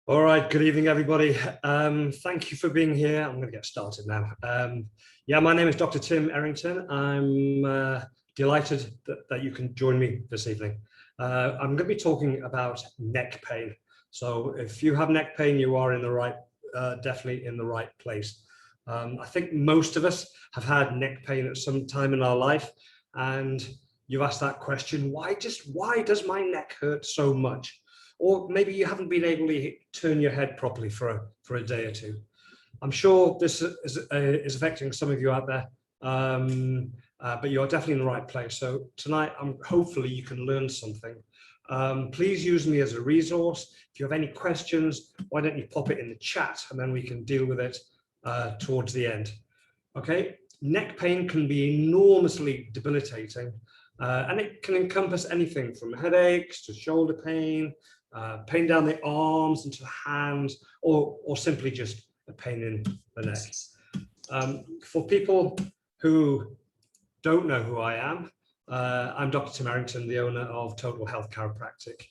All right, good evening, everybody. Thank you for being here. I'm going to get started now. Yeah, my name is Dr. Tim Errington. I'm delighted that you can join me this evening. I'm going to be talking about neck pain. So if you have neck pain, you are in the right, definitely in the right place. I think most of us have had neck pain at some time in our life, and you've asked that question, why does my neck hurt so much? Or maybe you haven't been able to turn your head properly for a day or two. I'm sure this is affecting some of you out there, but you're definitely in the right place. So tonight, hopefully you can learn something. Please use me as a resource. If you have any questions, why don't you pop it in the chat and then we can deal with it towards the end. Okay, neck pain can be enormously debilitating, and it can encompass anything from headaches to shoulder pain, pain down the arms into the hands, or simply just a pain in the neck. For people who don't know who I am, I'm Dr. Tim Errington, the owner of Total Health Chiropractic.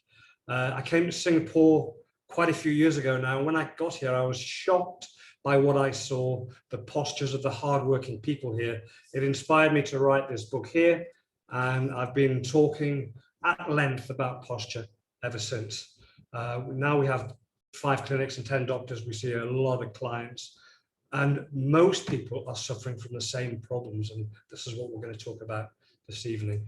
I came to Singapore quite a few years ago now. When I got here, I was shocked by what I saw, the postures of the hardworking people here. It inspired me to write this book here, and I've been talking at length about posture ever since. Now we have 5 clinics and 10 doctors. We see a lot of clients, and most people are suffering from the same problems, and this is what we're going to talk about this evening.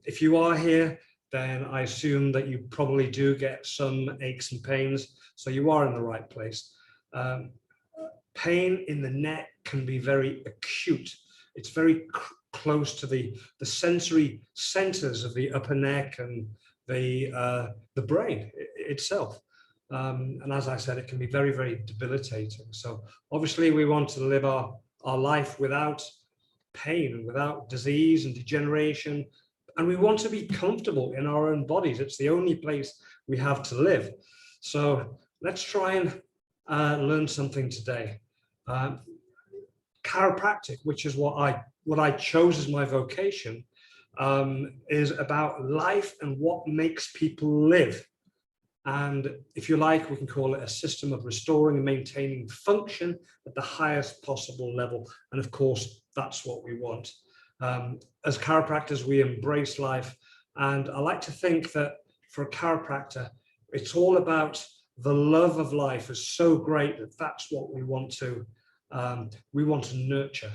If you are here, then I assume that you probably do get some aches and pains, so you are in the right place. Pain in the neck can be very acute. It's very close to the sensory centers of the upper neck and the brain itself. And as I said, it can be very, very debilitating. So obviously we want to live our life without pain, without disease and degeneration, and we want to be comfortable in our own bodies. It's the only place we have to live. So let's try and learn something today. Chiropractic, which is what I chose as my vocation, is about life and what makes people live. And if you like, we can call it a system of restoring and maintaining function at the highest possible level. And of course, that's what we want. As chiropractors, we embrace life. And I like to think that for a chiropractor, it's all about the love of life is so great that that's what we want to nurture.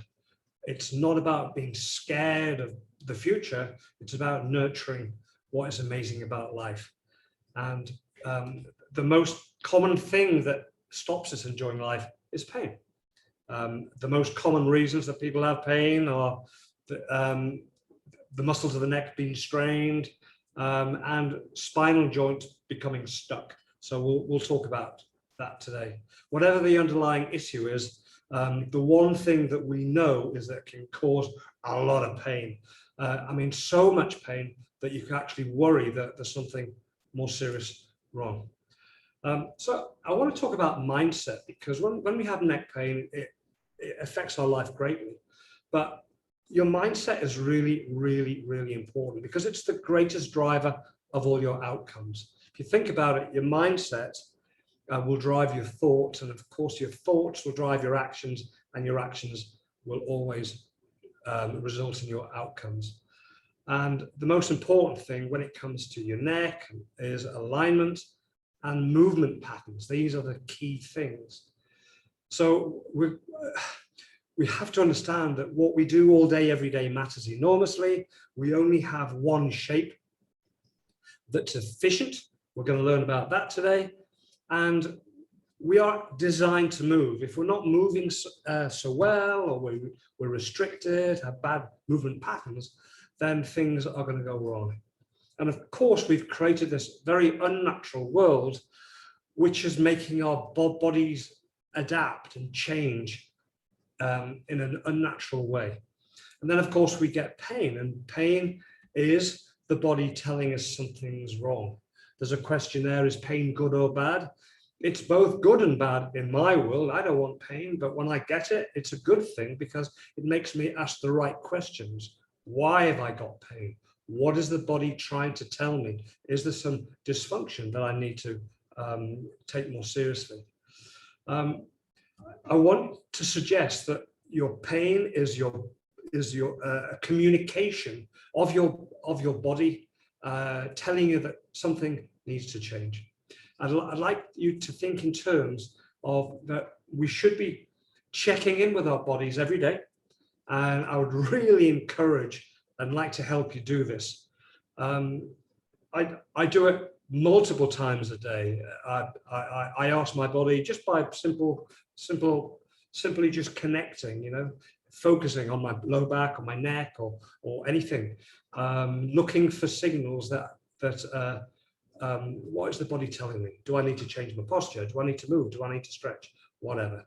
It's not about being scared of the future. It's about nurturing what is amazing about life. And the most common thing that stops us enjoying life is pain. The most common reasons that people have pain are the muscles of the neck being strained, and spinal joint becoming stuck. So we'll talk about that today. Whatever the underlying issue is, the one thing that we know is that it can cause a lot of pain. I mean, so much pain that you can actually worry that there's something more serious wrong. So I want to talk about mindset, because when we have neck pain, it affects our life greatly. But your mindset is really, really, really important, because it's the greatest driver of all your outcomes. If you think about it, your mindset will drive your thoughts, and of course your thoughts will drive your actions, and your actions will always result in your outcomes. And the most important thing when it comes to your neck is alignment and movement patterns. These are the key things. So we have to understand that what we do all day, every day matters enormously. We only have one shape that's efficient. We're going to learn about that today. And we are designed to move. If we're not moving so well, or we're restricted, have bad movement patterns, then things are going to go wrong. And of course, we've created this very unnatural world, which is making our bodies adapt and change in an unnatural way. And then, of course, we get pain, and pain is the body telling us something's wrong. There's a question there, is pain good or bad? It's both good and bad in my world. I don't want pain, but when I get it, it's a good thing, because it makes me ask the right questions. Why have I got pain? What is the body trying to tell me? Is there some dysfunction that I need to take more seriously. I want to suggest that your pain is your communication of your body telling you that something needs to change. I'd like you to think in terms of that we should be checking in with our bodies every day, and I would really encourage and like to help you do this. I do it multiple times a day. I ask my body just by simply just connecting, focusing on my low back, on my neck, or anything, looking for signals that what is the body telling me? Do I need to change my posture? Do I need to move? Do I need to stretch? Whatever.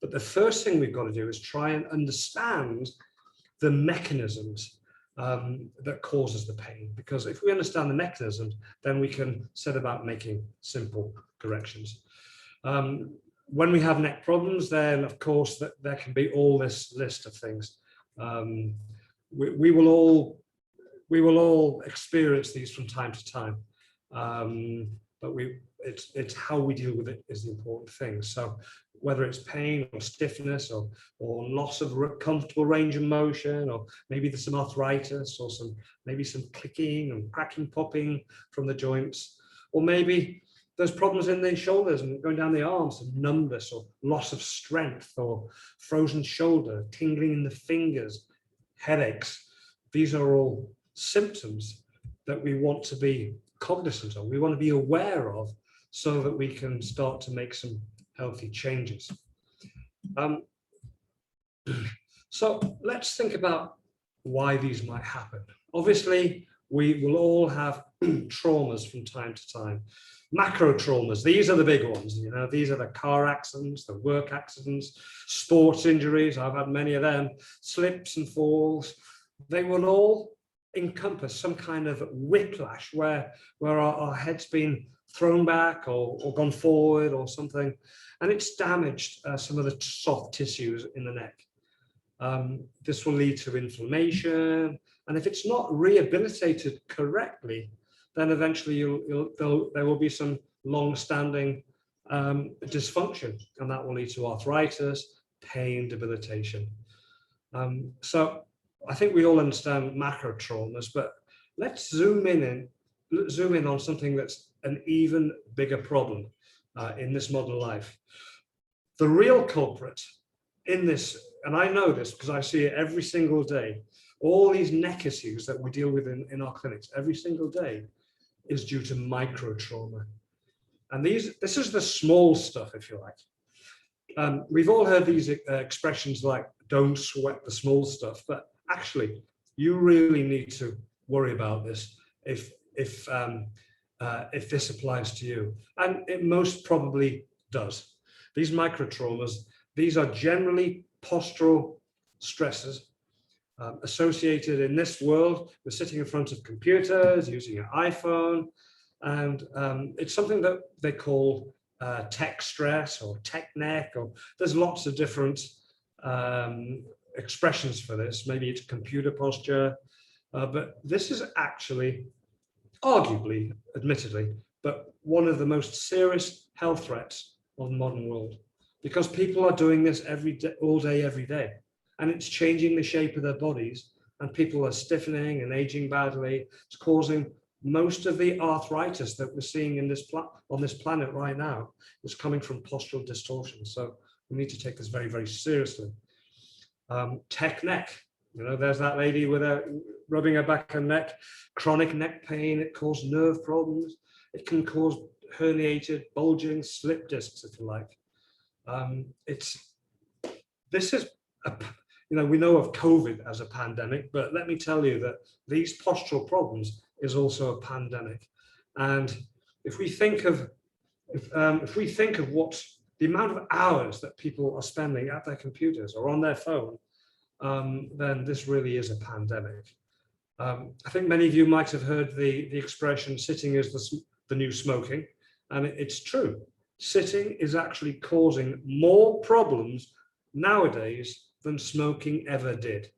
But the first thing we've got to do is try and understand the mechanisms that causes the pain, because if we understand the mechanisms, then we can set about making simple corrections. When we have neck problems, then of course there can be all this list of things. We will all experience these from time to time, but it's how we deal with it is the important thing. So whether it's pain or stiffness or loss of comfortable range of motion, or maybe there's some arthritis, or maybe some clicking and cracking, popping from the joints, or maybe there's problems in the shoulders and going down the arms, and numbness or loss of strength, or frozen shoulder, tingling in the fingers, headaches. These are all symptoms that we want to be cognizant of, we want to be aware of, so that we can start to make some healthy changes. So let's think about why these might happen. Obviously, we will all have traumas from time to time. Macro traumas, these are the big ones. These are the car accidents, the work accidents, sports injuries. I've had many of them, slips and falls. They will all encompass some kind of whiplash where our head's been thrown back or gone forward or something, and it's damaged some of the soft tissues in the neck. This will lead to inflammation, and if it's not rehabilitated correctly, then eventually there will be some long-standing dysfunction, and that will lead to arthritis, pain, debilitation. So I think we all understand macro traumas, but let's zoom in on something that's an even bigger problem in this modern life. The real culprit in this, and I know this because I see it every single day, all these neck issues that we deal with in our clinics every single day, is due to micro trauma. And this is the small stuff, if you like. We've all heard these expressions like, don't sweat the small stuff, but actually, you really need to worry about this if this applies to you. And it most probably does. These micro traumas, these are generally postural stresses associated in this world with sitting in front of computers, using an iPhone, and it's something that they call tech stress or tech neck, or there's lots of different expressions for this. Maybe it's computer posture, but this is actually, arguably, admittedly, but one of the most serious health threats of the modern world, because people are doing this every day, all day, every day, and it's changing the shape of their bodies, and people are stiffening and aging badly. It's causing most of the arthritis that we're seeing in on this planet right now is coming from postural distortion. So we need to take this very, very seriously. Tech neck, there's that lady with rubbing her back and neck, chronic neck pain. It causes nerve problems. It can cause herniated, bulging slip discs, if you like. We know of COVID as a pandemic, but let me tell you that these postural problems is also a pandemic. And if we think of what the amount of hours that people are spending at their computers or on their phone, then this really is a pandemic. I think many of you might have heard the expression, sitting is the new smoking, and it's true. Sitting is actually causing more problems nowadays than smoking ever did.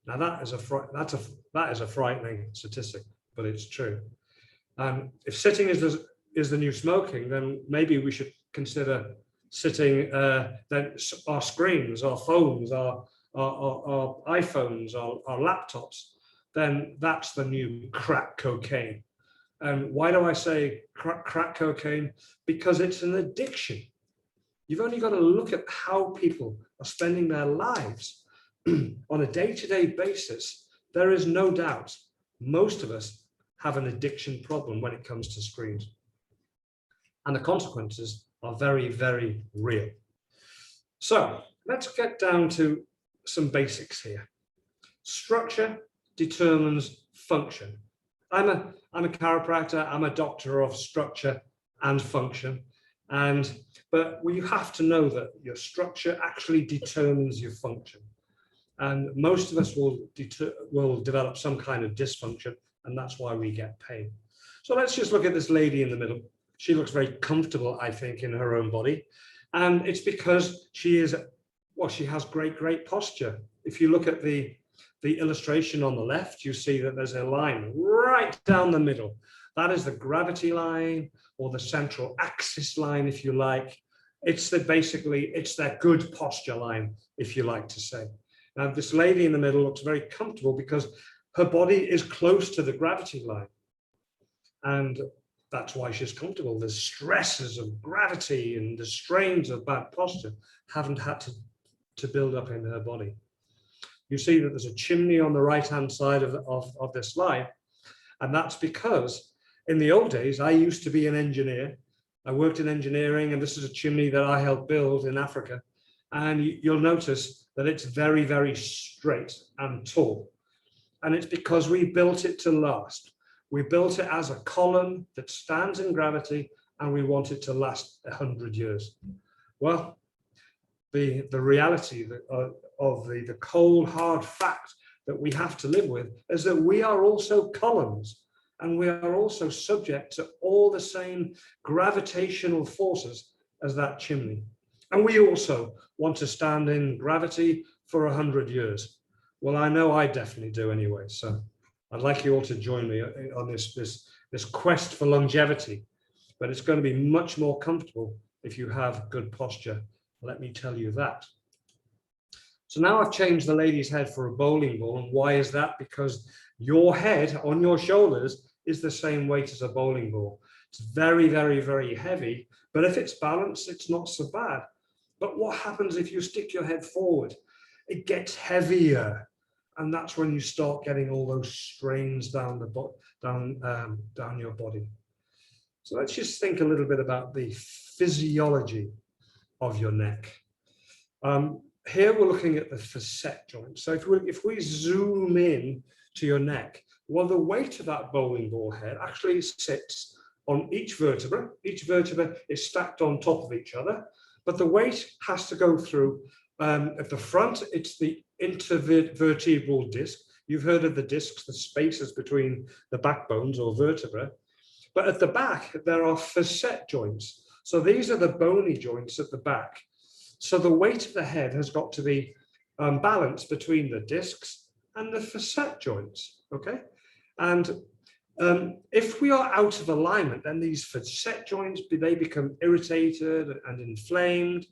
Now that is a frightening statistic, but it's true. If sitting is is the new smoking, then maybe we should consider sitting, then our screens, our phones, our iPhones, our laptops, then that's the new crack cocaine. And why do I say crack cocaine? Because it's an addiction. You've only got to look at how people are spending their lives on a day-to-day basis. There is no doubt most of us have an addiction problem when it comes to screens. And the consequences are very, very real. So let's get down to some basics here. Structure determines function. I'm a chiropractor, I'm a doctor of structure and function. But you have to know that your structure actually determines your function. And most of us will develop some kind of dysfunction, and that's why we get pain. So let's just look at this lady in the middle. She looks very comfortable, I think, in her own body. And it's because she has great posture. If you look at the illustration on the left, you see that there's a line right down the middle. That is the gravity line, or the central axis line, if you like. It's their good posture line, if you like to say. Now, this lady in the middle looks very comfortable because her body is close to the gravity line. And that's why she's comfortable. The stresses of gravity and the strains of bad posture haven't had to build up in her body. You see that there's a chimney on the right-hand side of this slide. And that's because in the old days, I used to be an engineer. I worked in engineering, and this is a chimney that I helped build in Africa. And you'll notice that it's very, very straight and tall. And it's because we built it to last. We built it as a column that stands in gravity, and we want it to last 100 years. Well, the reality of the cold, hard fact that we have to live with is that we are also columns, and we are also subject to all the same gravitational forces as that chimney. And we also want to stand in gravity for 100 years. Well, I know I definitely do anyway. So I'd like you all to join me on this quest for longevity, but it's going to be much more comfortable if you have good posture. Let me tell you that. So now I've changed the lady's head for a bowling ball. And why is that? Because your head on your shoulders is the same weight as a bowling ball. It's very, very, very heavy, but if it's balanced, it's not so bad. But what happens if you stick your head forward? It gets heavier. And that's when you start getting all those strains down your body. So let's just think a little bit about the physiology of your neck. Here we're looking at the facet joint. So if we zoom in to your neck, well, the weight of that bowling ball head actually sits on each vertebra. Each vertebra is stacked on top of each other, but the weight has to go through, at the front, it's the intervertebral disc. You've heard of the discs, the spaces between the backbones or vertebra. But at the back, there are facet joints. So these are the bony joints at the back. So the weight of the head has got to be balanced between the discs and the facet joints, okay? And if we are out of alignment, then these facet joints, they become irritated and inflamed.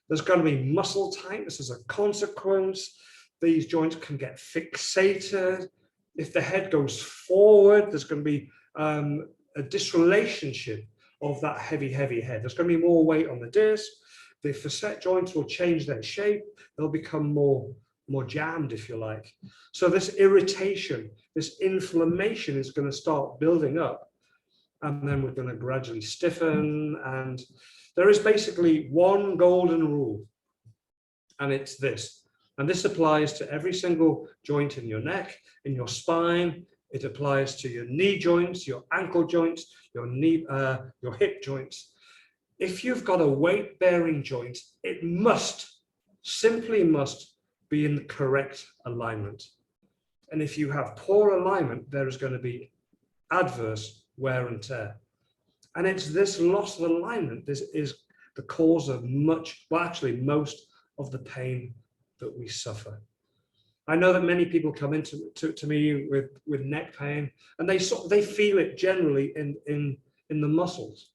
There's going to be muscle tightness as a consequence. These joints can get fixated. If the head goes forward, there's going to be a disrelationship of that heavy head. There's going to be more weight on the disc. The facet joints will change their shape. They'll become more jammed, if you like. So this irritation, this inflammation is going to start building up, and then we're going to gradually stiffen. And there is basically one golden rule, and it's this. And this applies to every single joint in your neck, in your spine. It applies to your knee joints, your ankle joints, your hip joints. If you've got a weight-bearing joint, it simply must be in the correct alignment. And if you have poor alignment, there is going to be adverse wear and tear. And it's this loss of alignment, this is the cause of most of the pain that we suffer. I know that many people come into me with neck pain, and they feel it generally in in the muscles.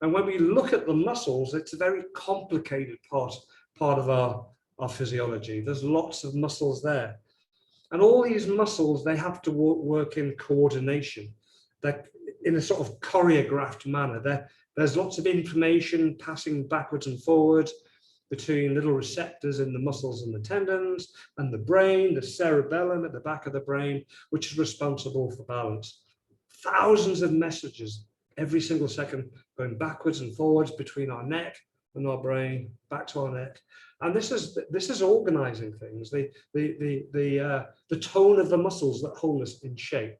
And when we look at the muscles, it's a very complicated part of our physiology. There's lots of muscles there. And all these muscles, they have to work in coordination. They're in a sort of choreographed manner. There's lots of information passing backwards and forwards between little receptors in the muscles and the tendons and the brain, the cerebellum at the back of the brain, which is responsible for balance. Thousands of messages every single second going backwards and forwards between our neck and our brain, back to our neck. And this is organizing things, the tone of the muscles that hold us in shape.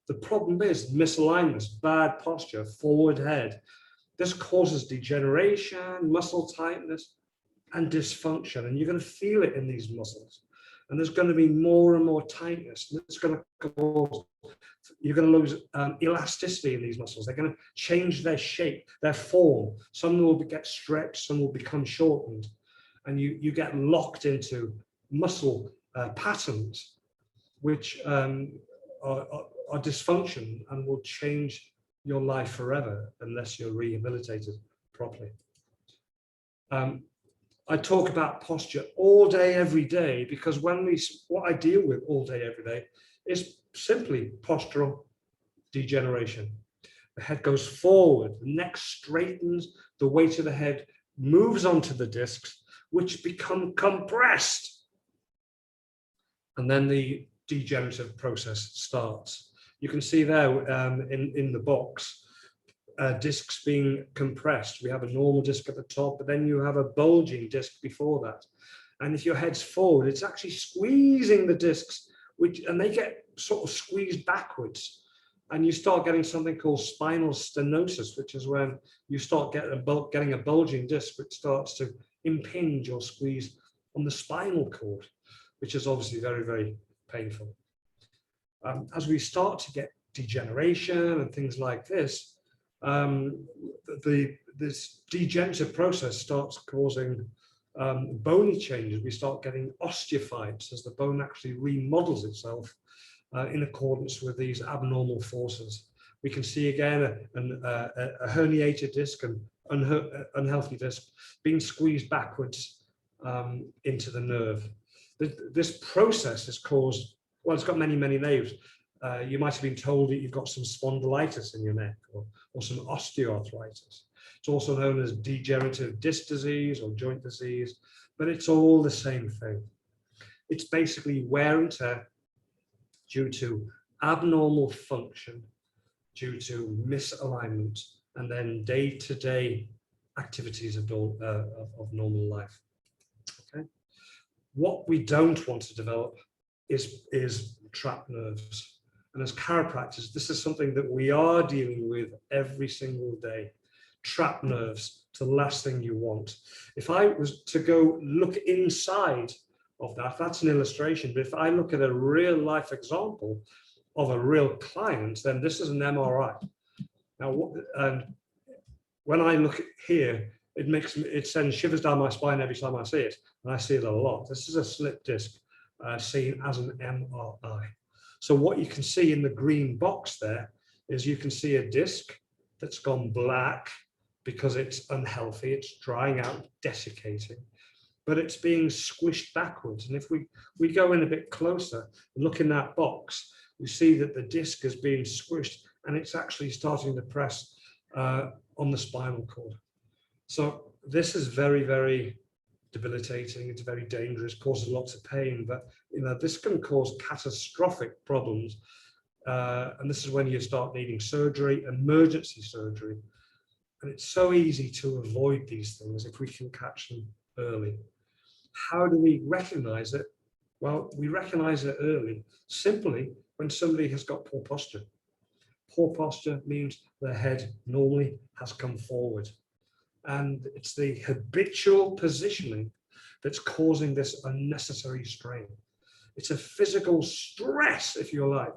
The problem is misalignment, bad posture, forward head. This causes degeneration, muscle tightness, and dysfunction. And you're going to feel it in these muscles. And there's going to be more and more tightness. And it's going to cause, you're going to lose elasticity in these muscles. They're going to change their shape, their form. Some will get stretched, some will become shortened. And you get locked into muscle patterns, which are dysfunction and will change your life forever unless you're rehabilitated properly. I talk about posture all day, every day, because what I deal with all day, every day is simply postural degeneration. The head goes forward, the neck straightens, the weight of the head moves onto the discs, which become compressed. And then the degenerative process starts. You can see there in the box, discs being compressed. We have a normal disc at the top, but then you have a bulging disc before that. And if your head's forward, it's actually squeezing the discs, and they get sort of squeezed backwards. And you start getting something called spinal stenosis, which is when you start getting a bulging disc, which starts to impinge or squeeze on the spinal cord, which is obviously very, very painful. As we start to get degeneration and things like this, this degenerative process starts causing bony changes. We start getting osteophytes as the bone actually remodels itself in accordance with these abnormal forces. We can see again a herniated disc and unhealthy disc being squeezed backwards into the nerve. This process is caused, well, it's got many, many names. You might have been told that you've got some spondylitis in your neck or some osteoarthritis. It's also known as degenerative disc disease or joint disease, but it's all the same thing. It's basically wear and tear due to abnormal function, due to misalignment, and then day-to-day activities of normal life. Okay. What we don't want to develop is trapped nerves. And as chiropractors, this is something that we are dealing with every single day. Trapped nerves, it's the last thing you want. If I was to go look inside of that, that's an illustration, but if I look at a real life example of a real client, then this is an MRI. Now, and when I look here, it sends shivers down my spine every time I see it, and I see it a lot. This is a slip disc seen as an MRI. So what you can see in the green box there is you can see a disc that's gone black because it's unhealthy, it's drying out, desiccating, but it's being squished backwards. And if we go in a bit closer and look in that box, we see that the disc is being squished and it's actually starting to press on the spinal cord. So this is very, very debilitating. It's very dangerous, causes lots of pain, but this can cause catastrophic problems. And this is when you start needing surgery, emergency surgery. And it's so easy to avoid these things if we can catch them early. How do we recognize it? Well, we recognize it early, simply when somebody has got poor posture. Poor posture means their head normally has come forward. And it's the habitual positioning that's causing this unnecessary strain. It's a physical stress, if you like.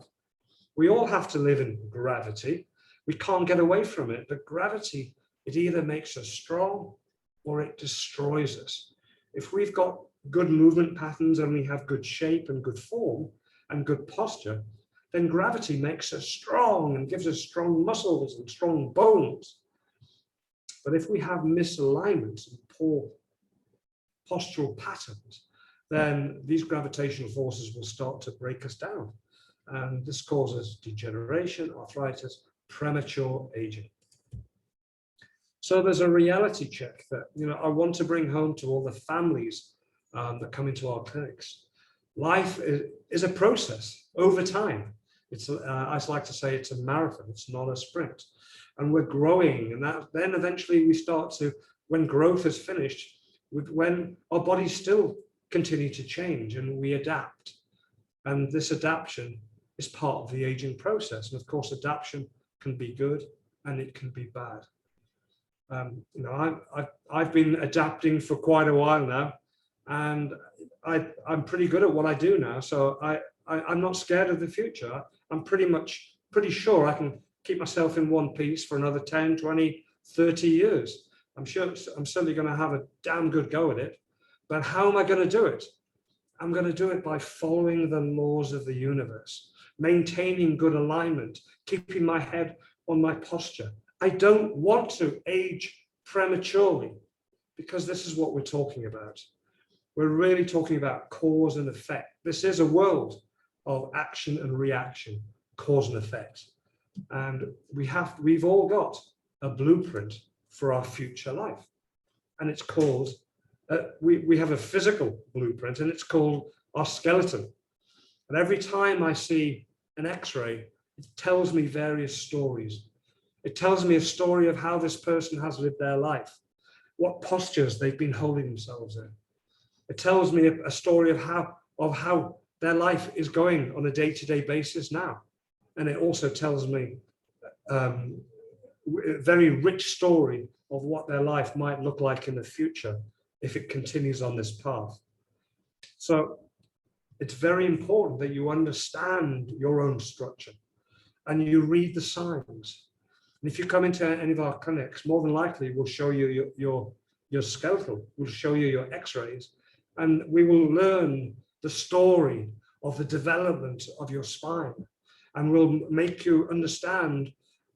We all have to live in gravity. We can't get away from it, but gravity, it either makes us strong or it destroys us. If we've got good movement patterns and we have good shape and good form and good posture, then gravity makes us strong and gives us strong muscles and strong bones. But if we have misalignments and poor postural patterns, then these gravitational forces will start to break us down. And this causes degeneration, arthritis, premature aging. So there's a reality check that, I want to bring home to all the families that come into our clinics. Life is a process over time. I like to say it's a marathon, it's not a sprint. And we're growing, and then eventually we start to, when growth is finished, when our bodies still continue to change and we adapt. And this adaptation is part of the aging process. And of course, adaptation can be good and it can be bad. I've been adapting for quite a while now, and I'm pretty good at what I do now. So I'm not scared of the future. I'm pretty sure I can keep myself in one piece for another 10, 20, 30 years. I'm certainly going to have a damn good go at it. But how am I going to do it? I'm going to do it by following the laws of the universe, maintaining good alignment, keeping my head on my posture. I don't want to age prematurely, because this is what we're talking about. We're really talking about cause and effect. This is a world of action and reaction, cause and effect. And we've all got a blueprint for our future life. And it's called, we have a physical blueprint, and it's called our skeleton. And every time I see an X-ray, it tells me various stories. It tells me a story of how this person has lived their life, what postures they've been holding themselves in. It tells me a story of how their life is going on a day-to-day basis now. And it also tells me a very rich story of what their life might look like in the future if it continues on this path. So it's very important that you understand your own structure and you read the signs. And if you come into any of our clinics, more than likely we'll show you your skeletal, we'll show you your X-rays, and we will learn the story of the development of your spine, and we'll make you understand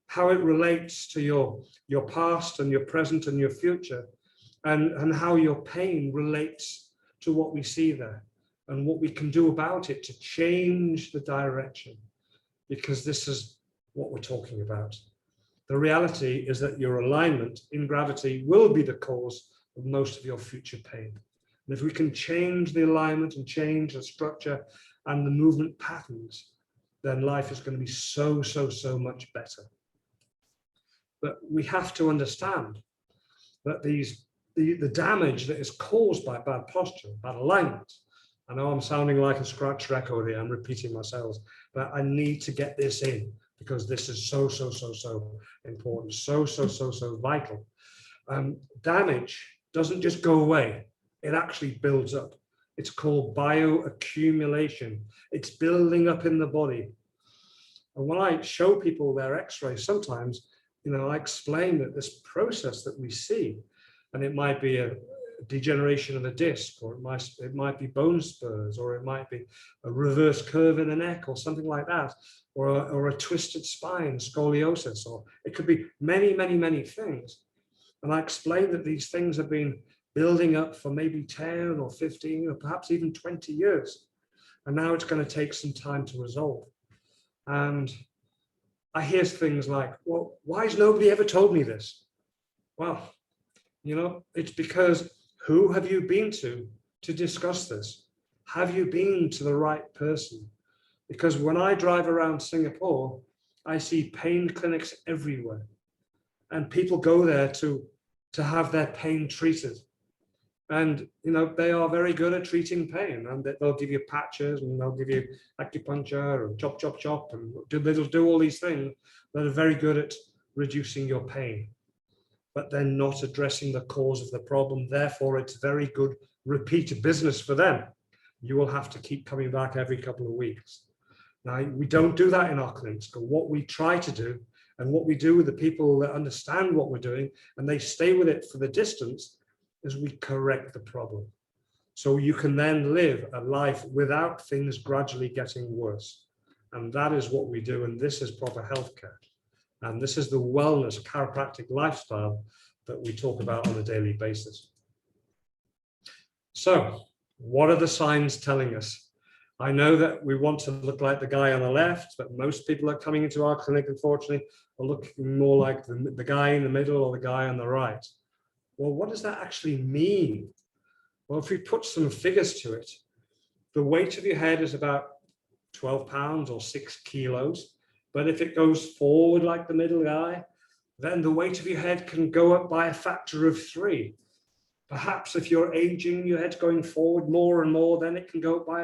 how it relates to your past and your present and your future, and how your pain relates to what we see there and what we can do about it to change the direction, because this is what we're talking about. The reality is that your alignment in gravity will be the cause of most of your future pain. And if we can change the alignment and change the structure and the movement patterns, then life is going to be so much better. But we have to understand that the damage that is caused by bad posture, bad alignment. I know I'm sounding like a scratch record here, I'm repeating myself, but I need to get this in, because this is so important, so vital. Damage doesn't just go away, it actually builds up. It's called bioaccumulation. It's building up in the body. And when I show people their X-rays, sometimes, I explain that this process that we see, and it might be a degeneration of a disc, or it might be bone spurs, or it might be a reverse curve in the neck, or something like that, or a twisted spine, scoliosis, or it could be many things. And I explain that these things have been building up for maybe 10 or 15 or perhaps even 20 years. And now it's going to take some time to resolve. And I hear things like, well, why has nobody ever told me this? Well, it's because who have you been to discuss this? Have you been to the right person? Because when I drive around Singapore, I see pain clinics everywhere. And people go there to have their pain treated. And, they are very good at treating pain, and they'll give you patches, and they'll give you acupuncture and chop, and they'll do all these things that are very good at reducing your pain, but they're not addressing the cause of the problem. Therefore, it's very good repeat business for them. You will have to keep coming back every couple of weeks. Now, we don't do that in our clinics, but what we try to do, and what we do with the people that understand what we're doing, and they stay with it for the distance, is we correct the problem. So you can then live a life without things gradually getting worse. And that is what we do. And this is proper healthcare. And this is the wellness chiropractic lifestyle that we talk about on a daily basis. So what are the signs telling us? I know that we want to look like the guy on the left, but most people are coming into our clinic, unfortunately, are looking more like the guy in the middle or the guy on the right. Well, what does that actually mean? Well, if we put some figures to it, the weight of your head is about 12 pounds or 6 kilos. But if it goes forward like the middle guy, then the weight of your head can go up by a factor of 3. Perhaps if you're aging, your head's going forward more and more, then it can go up by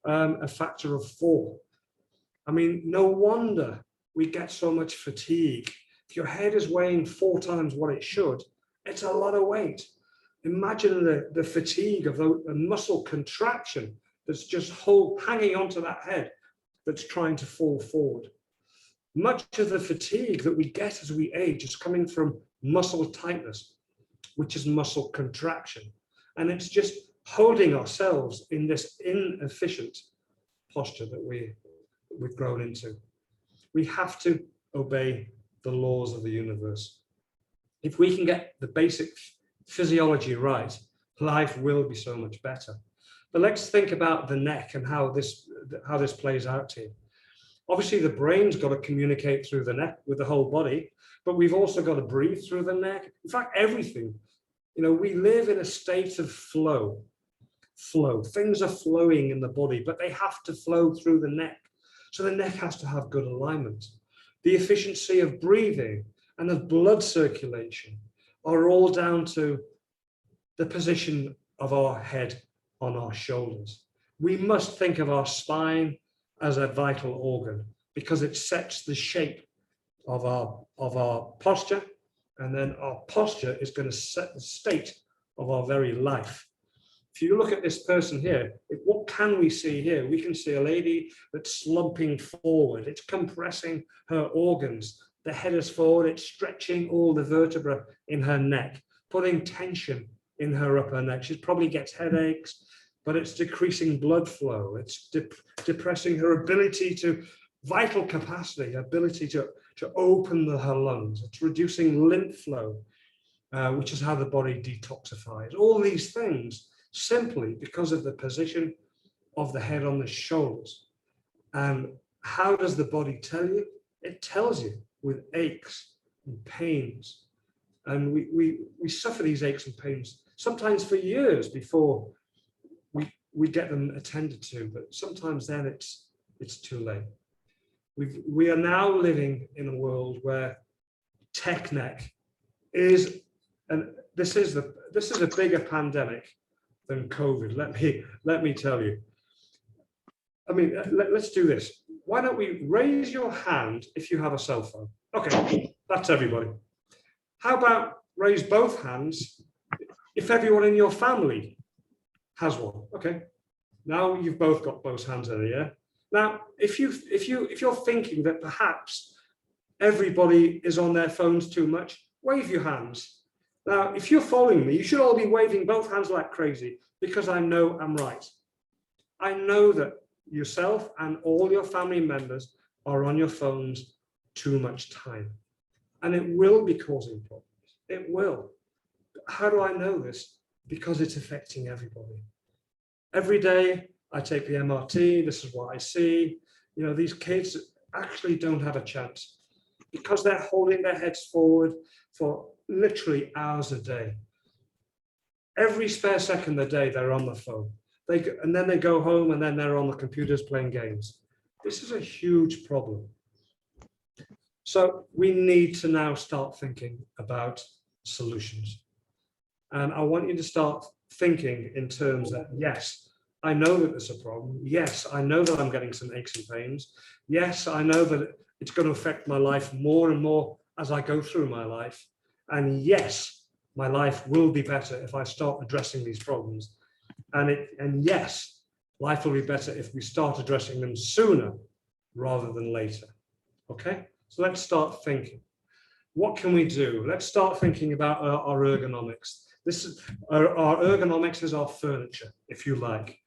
a factor of 4. I mean, no wonder we get so much fatigue. If your head is weighing 4 times what it should, it's a lot of weight. Imagine the fatigue of the muscle contraction that's just hanging onto that head that's trying to fall forward. Much of the fatigue that we get as we age is coming from muscle tightness, which is muscle contraction. And it's just holding ourselves in this inefficient posture that we've grown into. We have to obey the laws of the universe. If we can get the basic physiology right, life will be so much better. But let's think about the neck and how this plays out here. Obviously, the brain's got to communicate through the neck with the whole body, but we've also got to breathe through the neck. In fact, everything. You know, we live in a state of flow. Things are flowing in the body, but they have to flow through the neck. So the neck has to have good alignment. The efficiency of breathing and of blood circulation are all down to the position of our head on our shoulders. We must think of our spine as a vital organ because it sets the shape of our posture, and then our posture is going to set the state of our very life. If you look at this person here, what can we see here? We can see a lady that's slumping forward. It's compressing her organs. The head is forward. It's stretching all the vertebrae in her neck, putting tension in her upper neck. She probably gets headaches, but it's decreasing blood flow. It's depressing her ability to, vital capacity, ability to open her lungs. It's reducing lymph flow, which is how the body detoxifies. All these things simply because of the position of the head on the shoulders. And how does the body tell you? It tells you with aches and pains. And we suffer these aches and pains sometimes for years before we get them attended to, but sometimes then it's too late. We are now living in a world where tech neck is, and this is a bigger pandemic than COVID. Let me tell you. I mean, let's do this. Why don't we raise your hand if you have a cell phone? Okay, that's everybody. How about raise both hands if everyone in your family has one? Okay, now you've both got both hands in the air. Now, if you're thinking that perhaps everybody is on their phones too much, wave your hands. Now, if you're following me, you should all be waving both hands like crazy because I know I'm right. I know that yourself and all your family members are on your phones too much time, and it will be causing problems. It will. How do I know this? Because it's affecting everybody. Every day I take the MRT, this is what I see. You know, these kids actually don't have a chance because they're holding their heads forward for literally hours a day. Every spare second of the day, they're on the phone. And then they go home and then they're on the computers playing games. This is a huge problem. So we need to now start thinking about solutions. And I want you to start thinking in terms that, yes, I know that there's a problem. Yes, I know that I'm getting some aches and pains. Yes, I know that it's going to affect my life more and more as I go through my life. And yes, my life will be better if I start addressing these problems. And yes, life will be better if we start addressing them sooner rather than later. Okay, so let's start thinking. What can we do? Let's start thinking about our ergonomics. Our ergonomics is our furniture, if you like.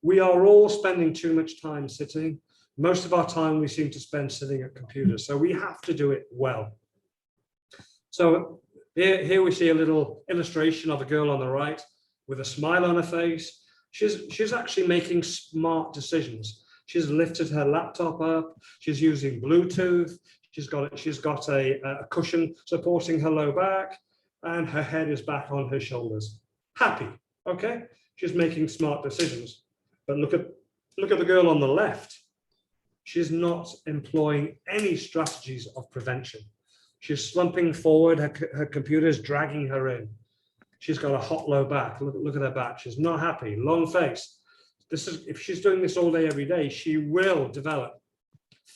We are all spending too much time sitting. Most of our time we seem to spend sitting at computers, so we have to do it well. So here we see a little illustration of a girl on the right with a smile on her face. She's actually making smart decisions. She's lifted her laptop up. She's using Bluetooth. She's got a cushion supporting her low back, and her head is back on her shoulders. Happy, okay? She's making smart decisions. But look at the girl on the left. She's not employing any strategies of prevention. She's slumping forward. Her computer's dragging her in. She's got a hot low back. Look at her back. She's not happy. Long face. If she's doing this all day, every day, she will develop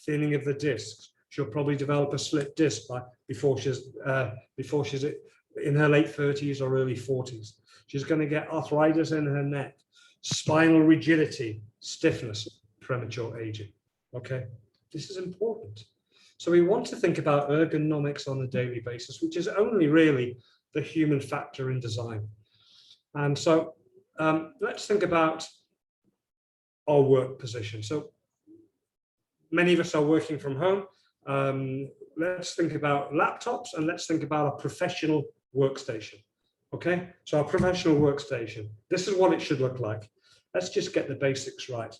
thinning of the discs. She'll probably develop a slipped disc before she's in her late 30s or early 40s. She's going to get arthritis in her neck, spinal rigidity, stiffness, premature aging. Okay, this is important. So we want to think about ergonomics on a daily basis, which is only really the human factor in design. And so let's think about our work position. So many of us are working from home. Let's think about laptops, and let's think about a professional workstation. Okay, so our professional workstation, this is what it should look like. Let's just get the basics right.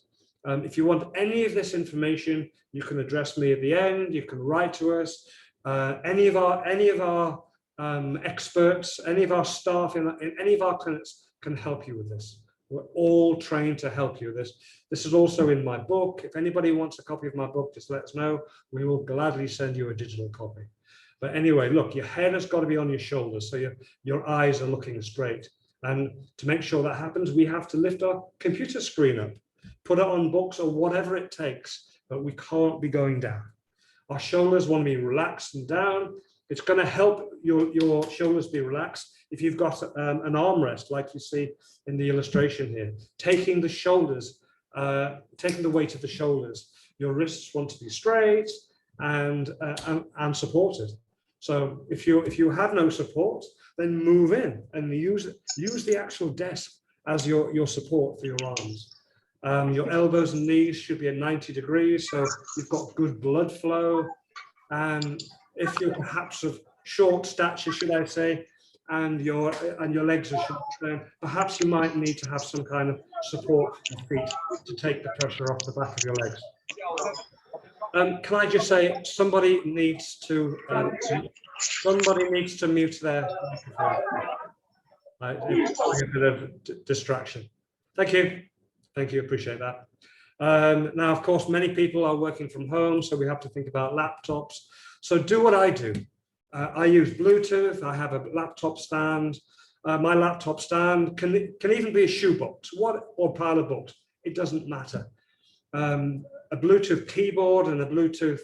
If you want any of this information, you can address me at the end. You can write to us. Any of our experts, any of our staff in any of our clinics can help you with this. We're all trained to help you with this. This is also in my book. If anybody wants a copy of my book, just let us know. We will gladly send you a digital copy. But anyway, look, your head has got to be on your shoulders, so your eyes are looking straight. And to make sure that happens, we have to lift our computer screen up, put it on books or whatever it takes, but we can't be going down. Our shoulders want to be relaxed and down. It's going to help your shoulders be relaxed if you've got an armrest, like you see in the illustration here, taking the shoulders, taking the weight of the shoulders. Your wrists want to be straight and supported. So if you have no support, then move in and use the actual desk as your support for your arms. Your elbows and knees should be at 90 degrees, so you've got good blood flow. And if you're perhaps of short stature, should I say, and your legs are short, perhaps you might need to have some kind of support for your feet to take the pressure off the back of your legs. Can I just say, somebody needs to mute their microphone. It's a bit of distraction. Thank you. Thank you, appreciate that. Now, of course, many people are working from home, so we have to think about laptops. So do what I do. I use Bluetooth. I have a laptop stand. My laptop stand can even be a shoebox, or pile of books. It doesn't matter. A Bluetooth keyboard and a Bluetooth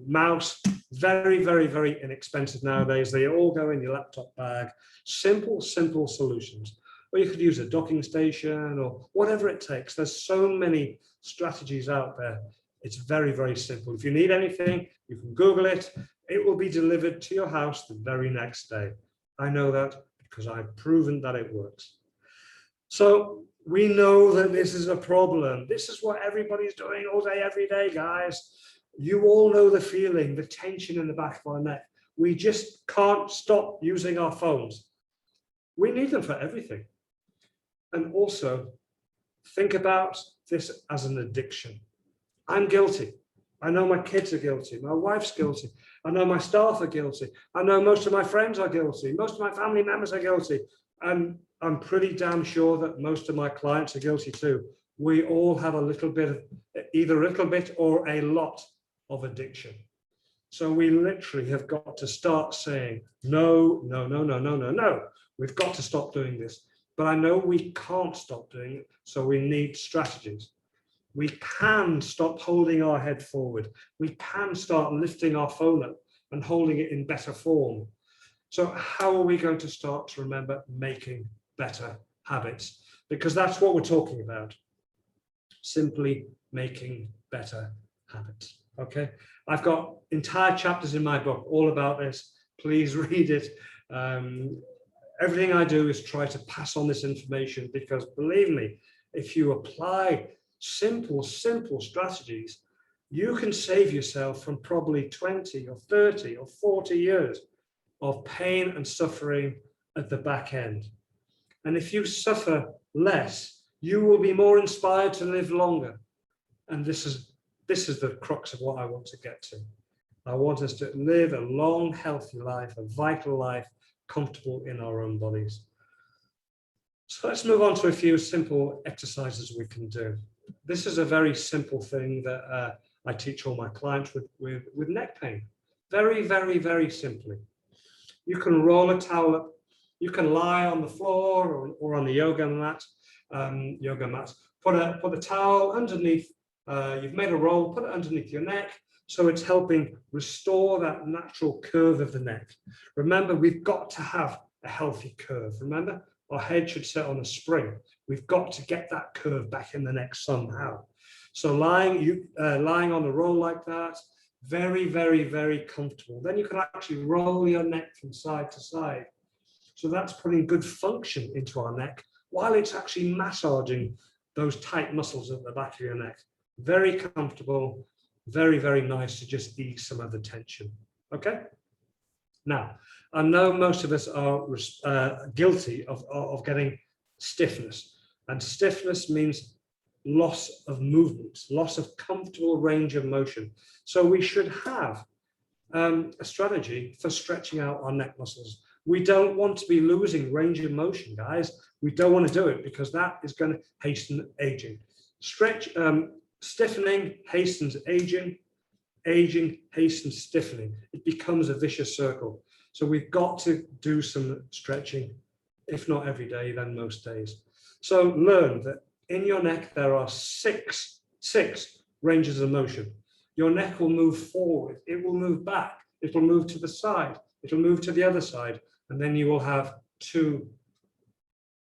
mouse, very, very, very inexpensive nowadays. They all go in your laptop bag. Simple solutions. Or you could use a docking station or whatever it takes. There's so many strategies out there. It's very, very simple. If you need anything, you can Google it. It will be delivered to your house the very next day. I know that because I've proven that it works. So we know that this is a problem. This is what everybody's doing all day, every day, guys. You all know the feeling, the tension in the back of our neck. We just can't stop using our phones. We need them for everything. And also, think about this as an addiction. I'm guilty. I know my kids are guilty. My wife's guilty. I know my staff are guilty. I know most of my friends are guilty. Most of my family members are guilty. And I'm pretty damn sure that most of my clients are guilty too. We all have a little bit of, either a little bit or a lot of addiction. So we literally have got to start saying, no, no, no, no, no, no, no. We've got to stop doing this. But I know we can't stop doing it, so we need strategies. We can stop holding our head forward. We can start lifting our phone up and holding it in better form. So how are we going to start to remember making better habits? Because that's what we're talking about. Simply making better habits. Okay, I've got entire chapters in my book all about this. Please read it. Everything I do is try to pass on this information because, believe me, if you apply simple strategies, you can save yourself from probably 20 or 30 or 40 years of pain and suffering at the back end. And if you suffer less, you will be more inspired to live longer. And this is the crux of what I want to get to. I want us to live a long, healthy life, a vital life, comfortable in our own bodies. So let's move on to a few simple exercises we can do. This is a very simple thing that I teach all my clients with neck pain. Very, very, very simply. You can roll a towel up. You can lie on the floor or on the yoga mat. Put a towel underneath. You've made a roll. Put it underneath your neck. So it's helping restore that natural curve of the neck. Remember, we've got to have a healthy curve. Remember, our head should sit on a spring. We've got to get that curve back in the neck somehow. So lying on a roll like that, very, very, very comfortable. Then you can actually roll your neck from side to side. So that's putting good function into our neck while it's actually massaging those tight muscles at the back of your neck. Very comfortable, very, very nice to just ease some of the tension. Okay? Now, I know most of us are guilty of getting stiffness. And stiffness means loss of movement, loss of comfortable range of motion. So we should have a strategy for stretching out our neck muscles. We don't want to be losing range of motion, guys. We don't want to do it because that is going to hasten aging. Stiffening hastens aging. Aging hastens stiffening. It becomes a vicious circle. So we've got to do some stretching, if not every day, then most days. So learn that in your neck, there are six ranges of motion. Your neck will move forward. It will move back. It will move to the side. It will move to the other side. And then you will have 2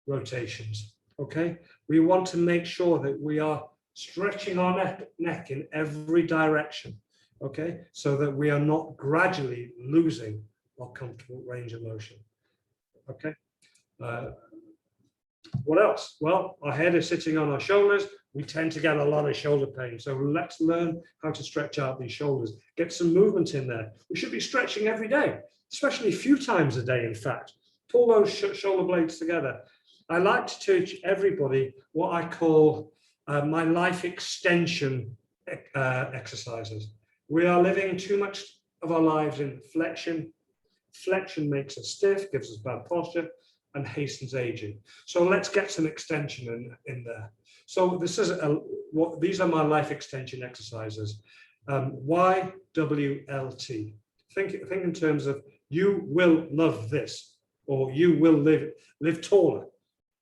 rotations. Okay? We want to make sure that we are stretching our neck in every direction. Okay? So that we are not gradually losing our comfortable range of motion. Okay? What else? Well, our head is sitting on our shoulders. We tend to get a lot of shoulder pain. So let's learn how to stretch out these shoulders. Get some movement in there. We should be stretching every day, especially a few times a day, in fact. Pull those shoulder blades together. I like to teach everybody what I call my life extension exercises. We are living too much of our lives in flexion. Flexion makes us stiff, gives us bad posture, and hastens aging. So let's get some extension in there. So this is these are my life extension exercises. YWLT. Think in terms of you will love this, or you will live taller,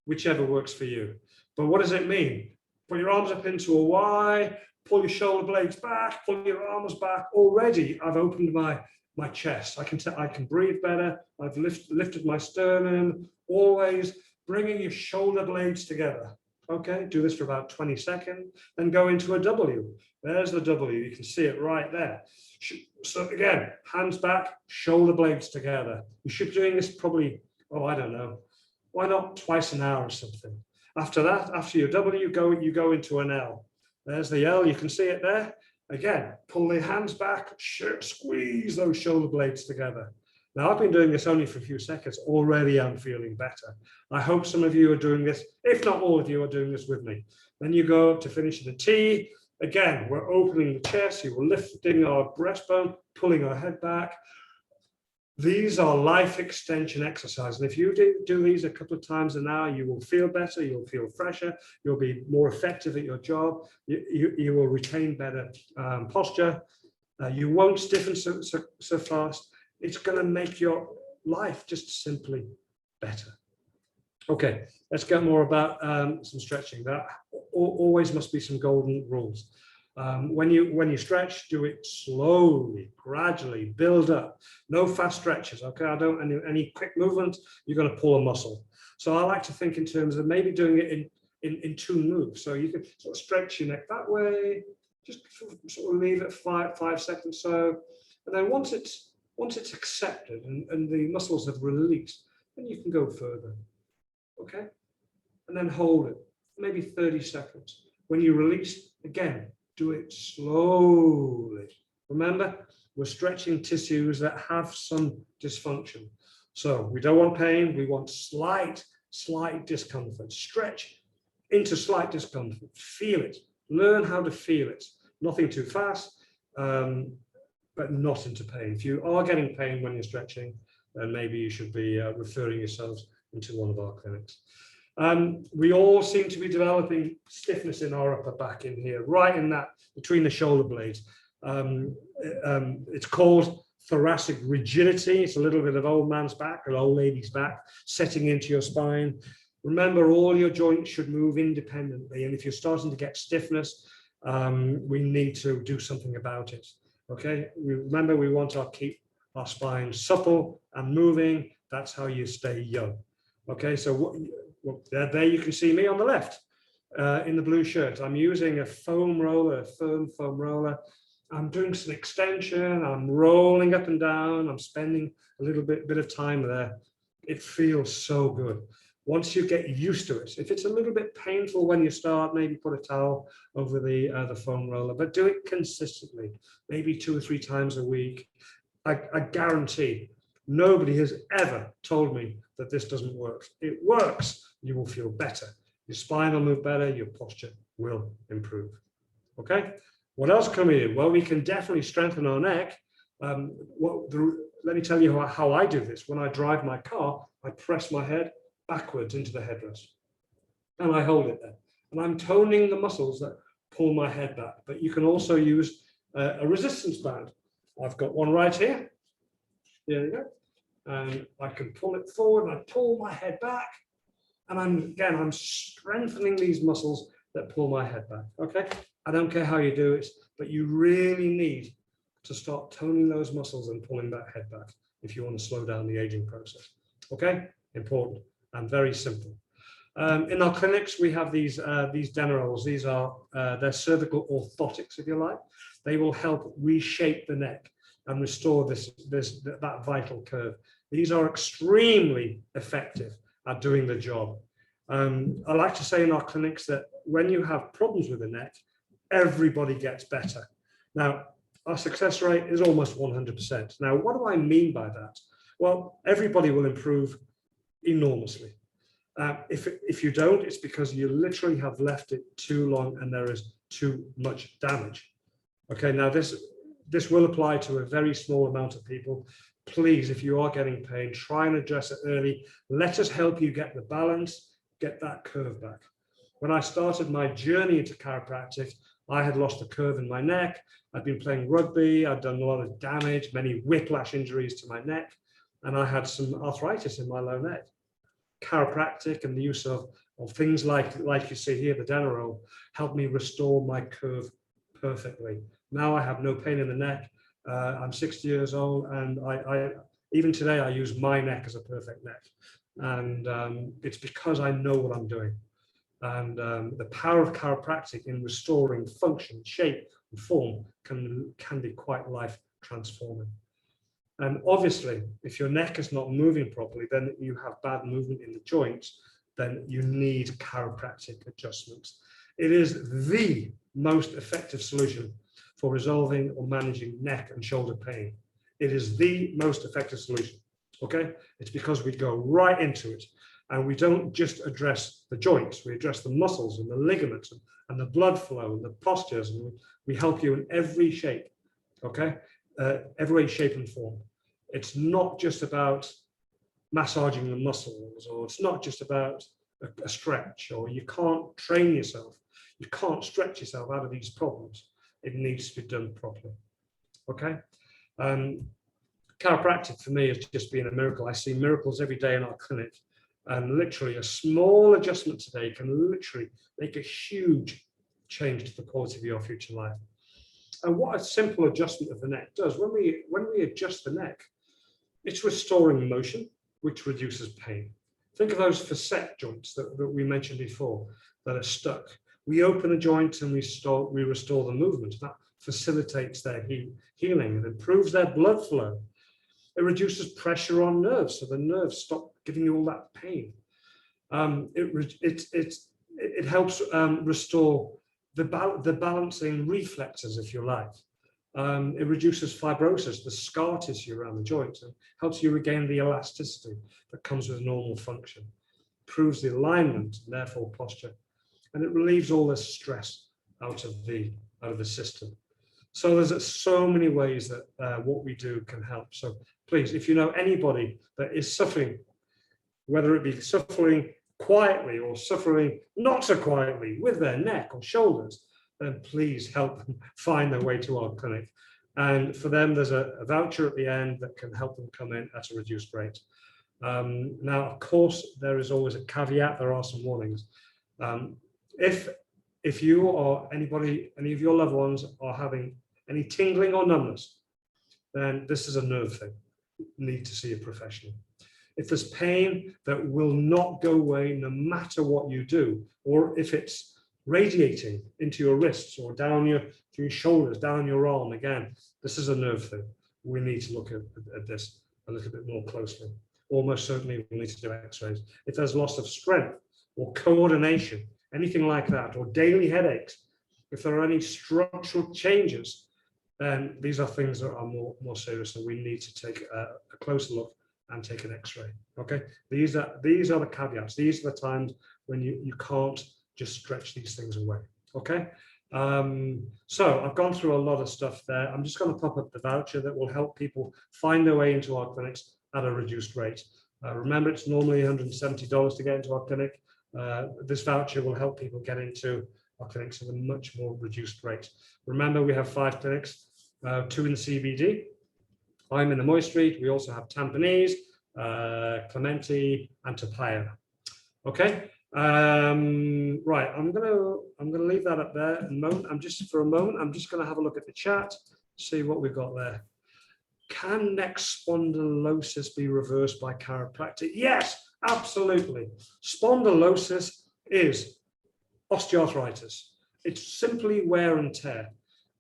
whichever works for you. But what does it mean? Put your arms up into a Y, pull your shoulder blades back, pull your arms back. Already, I've opened my chest. I can breathe better. I've lifted my sternum. Always bringing your shoulder blades together. Okay, do this for about 20 seconds, then go into a W. There's the W. You can see it right there. So again, hands back, shoulder blades together. You should be doing this probably, I don't know, why not twice an hour or something. After that, after your W, you go into an L. There's the L. You can see it there. Again, pull the hands back, squeeze those shoulder blades together. Now, I've been doing this only for a few seconds. Already, I'm feeling better. I hope some of you are doing this. If not all of you are doing this with me. Then you go up to finish the T. Again, we're opening the chest. You are lifting our breastbone, pulling our head back. These are life extension exercises. And if you do these a couple of times an hour, you will feel better. You'll feel fresher. You'll be more effective at your job. You will retain better posture. You won't stiffen so fast. It's going to make your life just simply better. Okay, let's get more about some stretching. There always must be some golden rules. When you stretch, do it slowly, gradually, build up. No fast stretches, okay? I don't any quick movement, you're going to pull a muscle. So I like to think in terms of maybe doing it in 2 moves. So you can sort of stretch your neck that way, just sort of leave it 5 seconds so, and then once it's accepted and the muscles have released, then you can go further, okay? And then hold it, maybe 30 seconds. when you release, again, do it slowly. Remember, we're stretching tissues that have some dysfunction. So we don't want pain, we want slight discomfort. Stretch into slight discomfort, feel it, learn how to feel it. Nothing too fast, but not into pain. If you are getting pain when you're stretching, then maybe you should be referring yourselves into one of our clinics. We all seem to be developing stiffness in our upper back in here, right in that, between the shoulder blades. It's called thoracic rigidity. It's a little bit of old man's back or old lady's back setting into your spine. Remember, all your joints should move independently. And if you're starting to get stiffness, we need to do something about it. Okay, remember, we want to keep our spine supple and moving. That's how you stay young. Okay, so there you can see me on the left in the blue shirt. I'm using a foam roller, a firm foam roller. I'm doing some extension. I'm rolling up and down. I'm spending a little bit of time there. It feels so good. Once you get used to it, if it's a little bit painful when you start, maybe put a towel over the foam roller, but do it consistently, maybe 2 or 3 times a week. I guarantee nobody has ever told me that this doesn't work. It works. You will feel better. Your spine will move better. Your posture will improve. Okay. What else can we do? Well, we can definitely strengthen our neck. Let me tell you how I do this. When I drive my car, I press my head backwards into the headrest and I hold it there. And I'm toning the muscles that pull my head back. But you can also use a resistance band. I've got one right here. There you go. And I can pull it forward and I pull my head back. And I'm strengthening these muscles that pull my head back. Okay. I don't care how you do it, but you really need to start toning those muscles and pulling that head back if you want to slow down the aging process. Okay. Important and very simple. In our clinics, we have these Dennerolls. These are they're cervical orthotics, if you like. They will help reshape the neck and restore that vital curve. These are extremely effective at doing the job. I like to say in our clinics that when you have problems with the neck, everybody gets better. Now, our success rate is almost 100%. Now, what do I mean by that? Well, everybody will improve enormously. If you don't, it's because you literally have left it too long and there is too much damage. Okay, now this will apply to a very small amount of people. Please, if you are getting pain, try and address it early. Let us help you get the balance, get that curve back. When I started my journey into chiropractic, I had lost the curve in my neck. I'd been playing rugby. I'd done a lot of damage, many whiplash injuries to my neck, and I had some arthritis in my low neck. Chiropractic and the use of things like you see here, the Denneroll, helped me restore my curve perfectly. Now I have no pain in the neck. I'm 60 years old, and I even today I use my neck as a perfect neck, and it's because I know what I'm doing. And the power of chiropractic in restoring function, shape, and form can be quite life transforming. And obviously, if your neck is not moving properly, then you have bad movement in the joints, then you need chiropractic adjustments. It is the most effective solution for resolving or managing neck and shoulder pain. It is the most effective solution, okay? It's because we go right into it and we don't just address the joints, we address the muscles and the ligaments and the blood flow and the postures, and we help you in every shape, okay? Every way, shape and form. It's not just about massaging the muscles, or it's not just about a stretch, or you can't train yourself. You can't stretch yourself out of these problems. It needs to be done properly. Okay. Chiropractic for me has just been a miracle. I see miracles every day in our clinic, and literally a small adjustment today can literally make a huge change to the quality of your future life. And what a simple adjustment of the neck does, when we adjust the neck, it's restoring motion, which reduces pain. Think of those facet joints that we mentioned before that are stuck. We open a joint and we restore the movement. That facilitates their healing and improves their blood flow. It reduces pressure on nerves, so the nerves stop giving you all that pain. It helps restore the balancing reflexes, if you like. It reduces fibrosis, the scar tissue around the joints, and helps you regain the elasticity that comes with normal function. Improves the alignment, and therefore posture, and it relieves all the stress out of the system. So there's so many ways that what we do can help. So please, if you know anybody that is suffering, whether it be suffering quietly or suffering not so quietly with their neck or shoulders, then please help them find their way to our clinic. And for them, there's a voucher at the end that can help them come in at a reduced rate. Now, of course, there is always a caveat. There are some warnings. If you or any of your loved ones are having any tingling or numbness, then this is a nerve thing. You need to see a professional. If there's pain that will not go away no matter what you do, or if it's radiating into your wrists or down to your shoulders, down your arm, again, this is a nerve thing. We need to look at this a little bit more closely. Almost certainly we need to do x-rays. If there's loss of strength or coordination, anything like that, or daily headaches, if there are any structural changes, then these are things that are more serious, and we need to take a closer look and take an x-ray. Okay, these are the caveats. These are the times when you can't just stretch these things away. Okay, so I've gone through a lot of stuff there. I'm just going to pop up the voucher that will help people find their way into our clinics at a reduced rate. Remember, it's normally $170 to get into our clinic. This voucher will help people get into our clinics at a much more reduced rate. Remember, we have 5 clinics, 2 in the CBD. I'm in the Moy Street. We also have Tampines, Clementi, and Tapaya. Okay. Right. I'm gonna leave that up there. For a moment, I'm just gonna have a look at the chat, see what we've got there. Can neck spondylosis be reversed by chiropractic? Yes, absolutely. Spondylosis is osteoarthritis. It's simply wear and tear.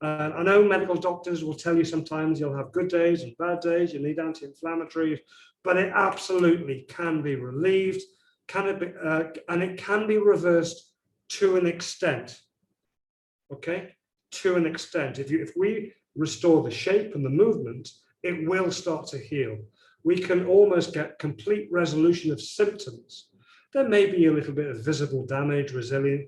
I know medical doctors will tell you sometimes you'll have good days and bad days, you need anti-inflammatories, but it absolutely can be relieved. And it can be reversed to an extent. Okay, to an extent. If we restore the shape and the movement, it will start to heal. We can almost get complete resolution of symptoms. There may be a little bit of visible damage, residual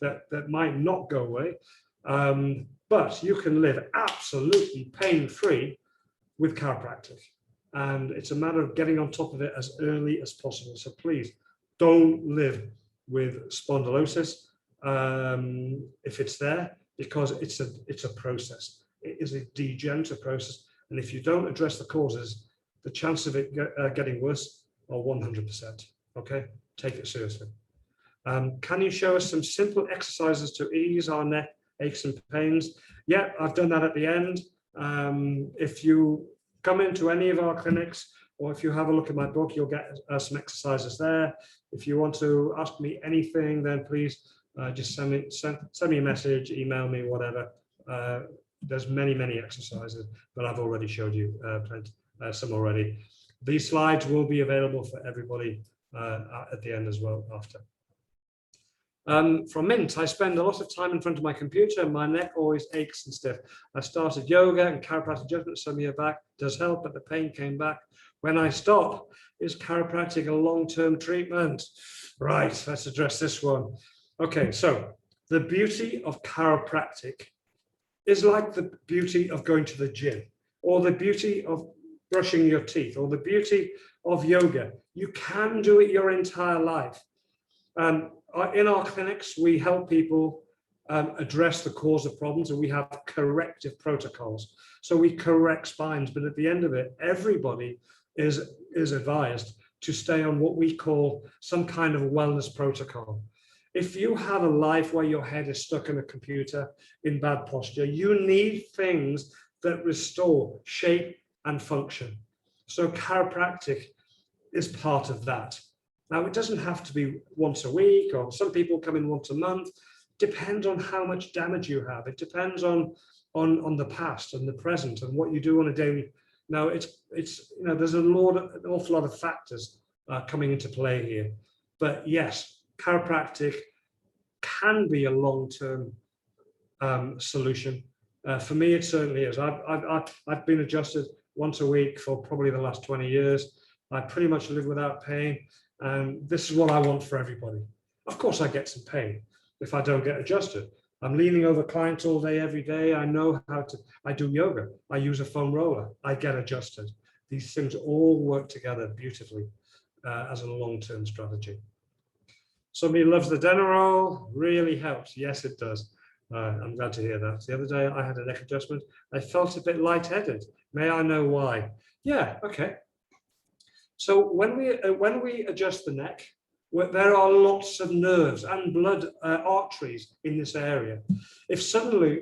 that might not go away, but you can live absolutely pain-free with chiropractic. And it's a matter of getting on top of it as early as possible. So please don't live with spondylosis if it's there, because it's a process. It is a degenerative process. And if you don't address the causes, the chance of it getting worse are 100%. Okay, take it seriously. Can you show us some simple exercises to ease our neck aches and pains? Yeah, I've done that at the end. If you come into any of our clinics, or if you have a look at my book, you'll get some exercises there. If you want to ask me anything, then please just send me a message, email me, whatever. There's many exercises, but I've already showed you some already. These slides will be available for everybody at the end as well after. From Mint, I spend a lot of time in front of my computer and my neck always aches and stiff. I started yoga and chiropractic adjustment some year back. Does help, but the pain came back when I stop. Is chiropractic a long-term treatment? Right, let's address this one. Okay, so the beauty of chiropractic is like the beauty of going to the gym, or the beauty of brushing your teeth, or the beauty of yoga. You can do it your entire life. In our clinics, we help people address the cause of problems, and we have corrective protocols. So we correct spines, but at the end of it, everybody is advised to stay on what we call some kind of wellness protocol. If you have a life where your head is stuck in a computer in bad posture, you need things that restore shape and function. So chiropractic is part of that. Now, it doesn't have to be once a week, or some people come in once a month. Depends on how much damage you have. It depends on the past and the present and what you do on a daily. Now, there's an awful lot of factors coming into play here. But yes, chiropractic can be a long-term solution. For me, it certainly is. I've been adjusted once a week for probably the last 20 years. I pretty much live without pain, and this is what I want for everybody. Of course, I get some pain if I don't get adjusted. I'm leaning over clients all day, every day. I know how to, I do yoga. I use a foam roller. I get adjusted. These things all work together beautifully as a long-term strategy. Somebody loves the Denneroll, really helps. Yes, it does. I'm glad to hear that. The other day I had a neck adjustment. I felt a bit lightheaded. May I know why? Yeah, okay. So when we adjust the neck, there are lots of nerves and blood arteries in this area. If suddenly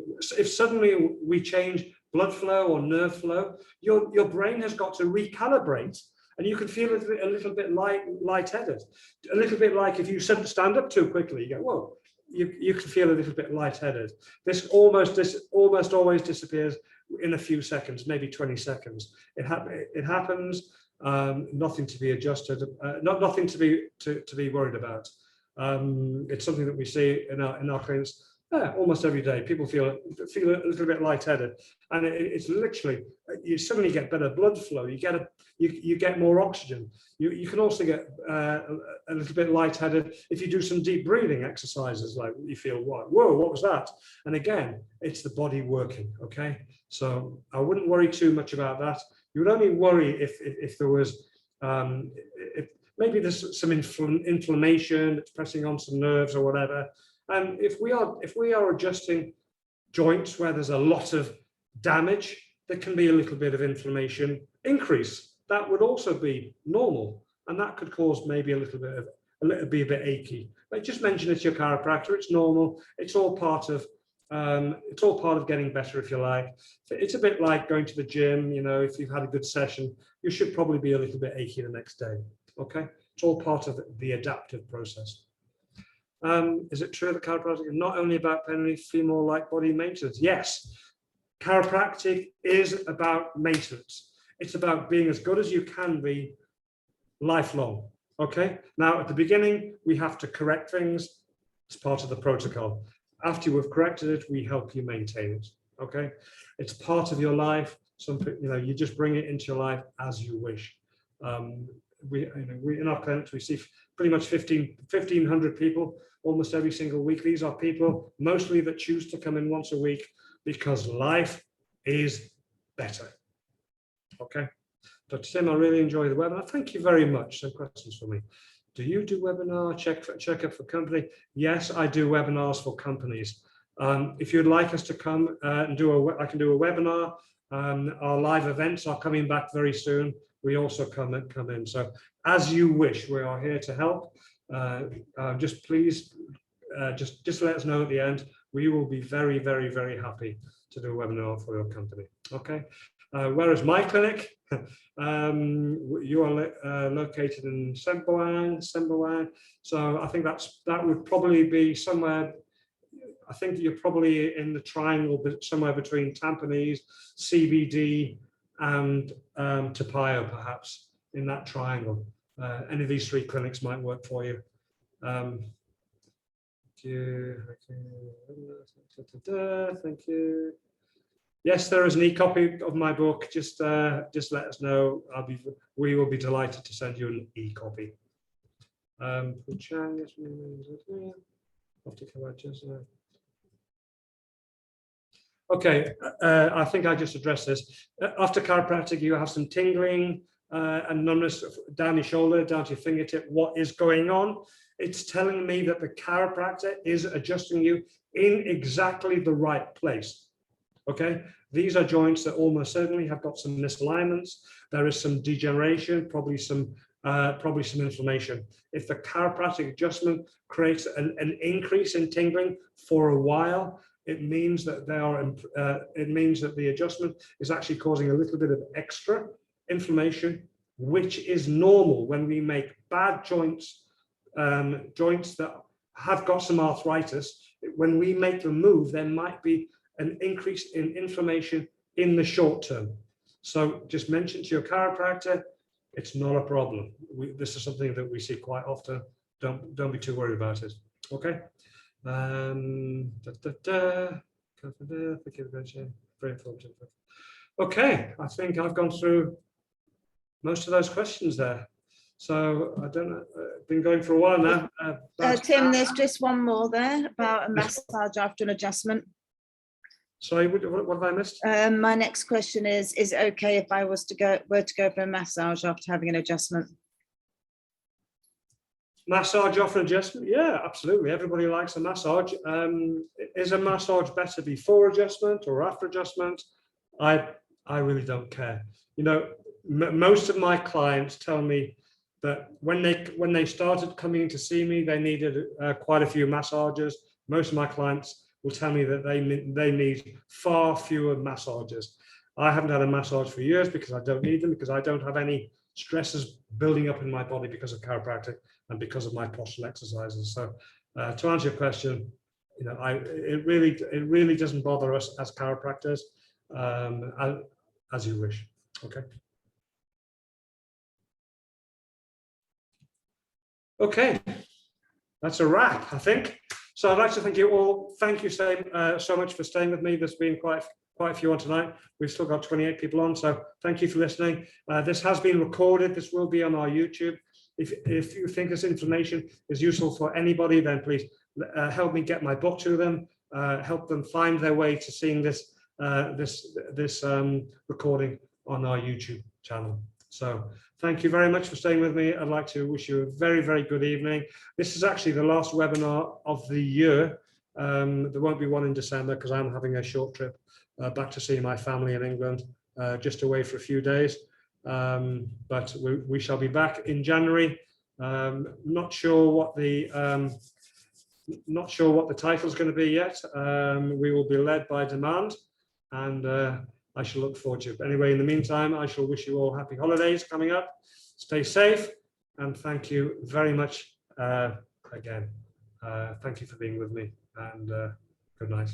we change blood flow or nerve flow, your brain has got to recalibrate, and you can feel a little bit lightheaded. A little bit like if you stand up too quickly, you go, whoa, you can feel a little bit lightheaded. This almost always disappears in a few seconds, maybe 20 seconds. It happens. Nothing to be adjusted, nothing to be worried about. It's something that we see in our clinics almost every day. People feel a little bit lightheaded, and it's literally, you suddenly get better blood flow. You get more oxygen. You can also get a little bit lightheaded if you do some deep breathing exercises, like you feel, whoa, what was that? And again, it's the body working. Okay, so I wouldn't worry too much about that. You would only worry if there was, if maybe there's some inflammation that's pressing on some nerves or whatever. And if we are adjusting joints where there's a lot of damage, there can be a little bit of inflammation increase. That would also be normal, and that could cause maybe a little bit achy. But just mention it to your chiropractor. It's normal. It's all part of getting better, if you like. It's a bit like going to the gym. You know, if you've had a good session, you should probably be a little bit achy the next day. Okay, it's all part of the adaptive process. Is it true that chiropractic is not only about pain, female like body maintenance? Yes, chiropractic is about maintenance. It's about being as good as you can be lifelong. Okay, now at the beginning we have to correct things. It's part of the protocol. After you have corrected it, we help you maintain it. Okay, it's part of your life. You just bring it into your life as you wish. We in our clinics we see pretty much 1,500 people almost every single week. These are people mostly that choose to come in once a week because life is better. Okay, Dr. Tim, I really enjoy the webinar. Thank you very much. Some questions for me. Do you do webinar checkup for company? Yes, I do webinars for companies. If you'd like us to come and I can do a webinar. Our live events are coming back very soon. We also come in. So as you wish, we are here to help. Just please, just let us know at the end. We will be very, very, very happy to do a webinar for your company. Okay. Where is my clinic? You are located in Semboang. So I think that would probably be somewhere. I think you're probably in the triangle, somewhere between Tampines, CBD, and Topayo, perhaps in that triangle. Any of these three clinics might work for you. Thank you. Yes, there is an e-copy of my book. Just let us know. We will be delighted to send you an e-copy. Okay, I think I just addressed this. After chiropractic, you have some tingling and numbness down your shoulder, down to your fingertip. What is going on? It's telling me that the chiropractor is adjusting you in exactly the right place. Okay, these are joints that almost certainly have got some misalignments. There is some degeneration, probably some inflammation. If the chiropractic adjustment creates an increase in tingling for a while, it means that the adjustment is actually causing a little bit of extra inflammation, which is normal when we make bad joints, joints that have got some arthritis. When we make them move, there might be an increase in inflammation in the short term. So just mention to your chiropractor, it's not a problem. This is something that we see quite often. Don't be too worried about it. Okay. Very informative. Okay, I think I've gone through most of those questions there. So I don't know, been going for a while now. Tim, there's just one more there about a massage after an adjustment. Sorry, what have I missed? My next question is it okay if I were to go for a massage after having an adjustment? Massage after adjustment? Yeah, absolutely. Everybody likes a massage. Is a massage better before adjustment or after adjustment? I really don't care. You know, most of my clients tell me that when they started coming to see me, they needed quite a few massages. Most of my clients will tell me that they need far fewer massages. I haven't had a massage for years because I don't need them, because I don't have any stresses building up in my body because of chiropractic and because of my postural exercises. So to answer your question, you know, it really doesn't bother us as chiropractors, as you wish. Okay. Okay, that's a wrap, I think. So I'd like to thank you all. Thank you so much for staying with me. There's been quite a few on tonight. We've still got 28 people on, so thank you for listening. This has been recorded. This will be on our YouTube. If you think this information is useful for anybody, then please help me get my book to them. Help them find their way to seeing this recording on our YouTube channel. So thank you very much for staying with me. I'd like to wish you a very, very good evening. This is actually the last webinar of the year. There won't be one in December because I'm having a short trip back to see my family in England, just away for a few days. But we shall be back in January. Not sure what the title is going to be yet. We will be led by demand, and I shall look forward to it. But anyway, in the meantime, I shall wish you all happy holidays coming up. Stay safe, and thank you very much again. Thank you for being with me, and good night.